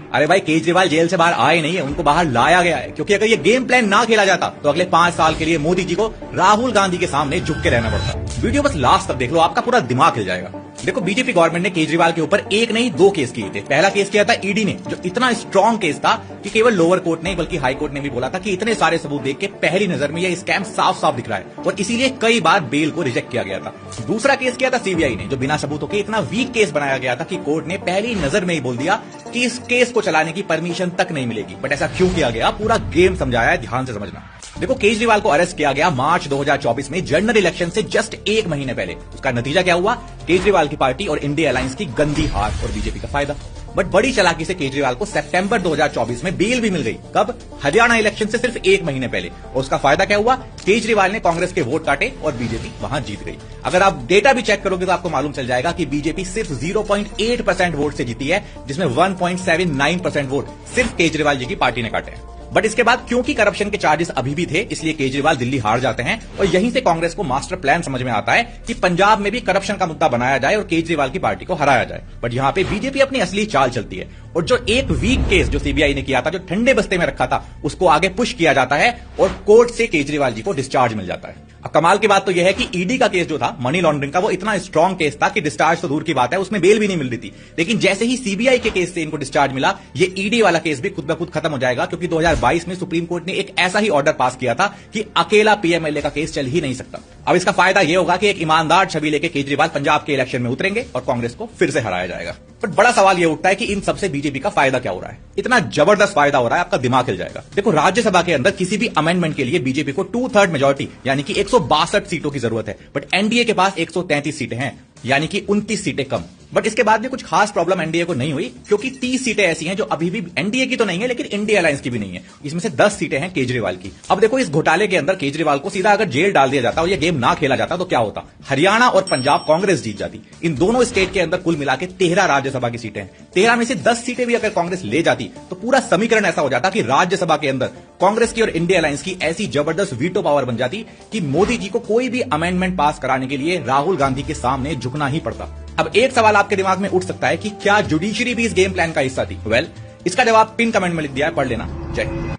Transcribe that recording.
अरे भाई, केजरीवाल जेल से बाहर आए नहीं है, उनको बाहर लाया गया है, क्योंकि अगर ये गेम प्लान ना खेला जाता तो अगले 5 साल के लिए मोदी जी को राहुल गांधी के सामने झुक के रहना पड़ता। वीडियो बस लास्ट तक देख लो, आपका पूरा दिमाग हिल जाएगा। देखो, बीजेपी गवर्नमेंट ने केजरीवाल के ऊपर एक नहीं 2 केस किए थे। पहला केस किया था ईडी ने, जो इतना स्ट्रॉन्ग केस था कि केवल लोअर कोर्ट नहीं बल्कि हाई कोर्ट ने भी बोला था कि इतने सारे सबूत देख के पहली नजर में यह स्कैम साफ साफ दिख रहा है, और इसीलिए कई बार बेल को रिजेक्ट किया गया था। दूसरा केस किया था सीबीआई ने, जो बिना सबूतों के इतना वीक केस बनाया गया था कि कोर्ट ने पहली नजर में ही बोल दिया कि इस केस को चलाने की परमिशन तक नहीं मिलेगी। बट ऐसा क्यों किया गया, पूरा गेम समझाया है, ध्यान से समझना। देखो, केजरीवाल को अरेस्ट किया गया मार्च 2024 में जनरल इलेक्शन से जस्ट 1 महीने पहले। उसका नतीजा क्या हुआ? केजरीवाल की पार्टी और इंडिया अलायंस की गंदी हार और बीजेपी का फायदा। बट बड़ी चालाकी से केजरीवाल को सितंबर 2024 में बेल भी मिल गई। कब? हरियाणा इलेक्शन से सिर्फ 1 महीने पहले। और उसका फायदा क्या हुआ? केजरीवाल ने कांग्रेस के वोट काटे और बीजेपी वहां जीत गई। अगर आप डेटा भी चेक करोगे तो आपको मालूम चल जाएगा कि बीजेपी सिर्फ 0.8% वोट से जीती है, जिसमें 1.79% वोट सिर्फ केजरीवाल जी की पार्टी ने काटे हैं। बट इसके बाद क्योंकि करप्शन के चार्जेस अभी भी थे, इसलिए केजरीवाल दिल्ली हार जाते हैं, और यहीं से कांग्रेस को मास्टर प्लान समझ में आता है कि पंजाब में भी करप्शन का मुद्दा बनाया जाए और केजरीवाल की पार्टी को हराया जाए। बट यहां पे बीजेपी अपनी असली चाल चलती है, और जो एक वीक केस जो सीबीआई ने किया था, जो ठंडे बस्ते में रखा था, उसको आगे पुश किया जाता है और कोर्ट से केजरीवाल जी को डिस्चार्ज मिल जाता है। अब कमाल की बात तो यह है कि ईडी का केस जो था मनी लॉन्ड्रिंग का, वो इतना स्ट्रॉन्ग केस था कि डिस्चार्ज तो दूर की बात है, उसमें बेल भी नहीं मिल रही थी। लेकिन जैसे ही सीबीआई के केस से इनको डिस्चार्ज मिला, ये ईडी वाला केस भी खुद ब खुद खत्म हो जाएगा, क्योंकि 2022 में सुप्रीम कोर्ट ने एक ऐसा ही ऑर्डर पास किया था कि अकेला पीएमएलए का केस चल ही नहीं सकता। अब इसका फायदा यह होगा कि एक ईमानदार छवि लेके केजरीवाल पंजाब के इलेक्शन में उतरेंगे और कांग्रेस को फिर से हराया जाएगा। बट बड़ा सवाल यह उठता है कि इन सबसे बीजेपी का फायदा क्या हो रहा है? इतना जबरदस्त फायदा हो रहा है, आपका दिमाग हिल जाएगा। देखो, राज्यसभा के अंदर किसी भी अमेंडमेंट के लिए बीजेपी को 2/3 मेजोरिटी यानी कि 162 सीटों की जरूरत है, बट एनडीए के पास 133 सीटें हैं, यानी कि 29 सीटें कम। बट इसके बाद भी कुछ खास प्रॉब्लम एनडीए को नहीं हुई, क्योंकि 30 सीटें ऐसी हैं जो अभी भी एनडीए की तो नहीं है लेकिन इंडिया अलायंस की भी नहीं है। इसमें से 10 सीटें हैं केजरीवाल की। अब देखो, इस घोटाले के अंदर केजरीवाल को सीधा अगर जेल डाल दिया जाता और ये गेम ना खेला जाता तो क्या होता? हरियाणा और पंजाब कांग्रेस जीत जाती। इन दोनों स्टेट के अंदर कुल मिला के 13 राज्यसभा की सीटें हैं। 13 में से 10 सीटें भी अगर कांग्रेस ले जाती तो पूरा समीकरण ऐसा हो जाता कि राज्यसभा के अंदर कांग्रेस की और इंडिया अलायंस की ऐसी जबरदस्त वीटो पावर बन जाती कि मोदी जी को कोई भी अमेंडमेंट पास कराने के लिए राहुल गांधी के सामने झुकना ही पड़ता। अब एक सवाल आपके दिमाग में उठ सकता है कि क्या जुडिशरी भी इस गेम प्लान का हिस्सा थी? वेल, इसका जवाब पिन कमेंट में लिख दिया है, पढ़ लेना। जय हिंद।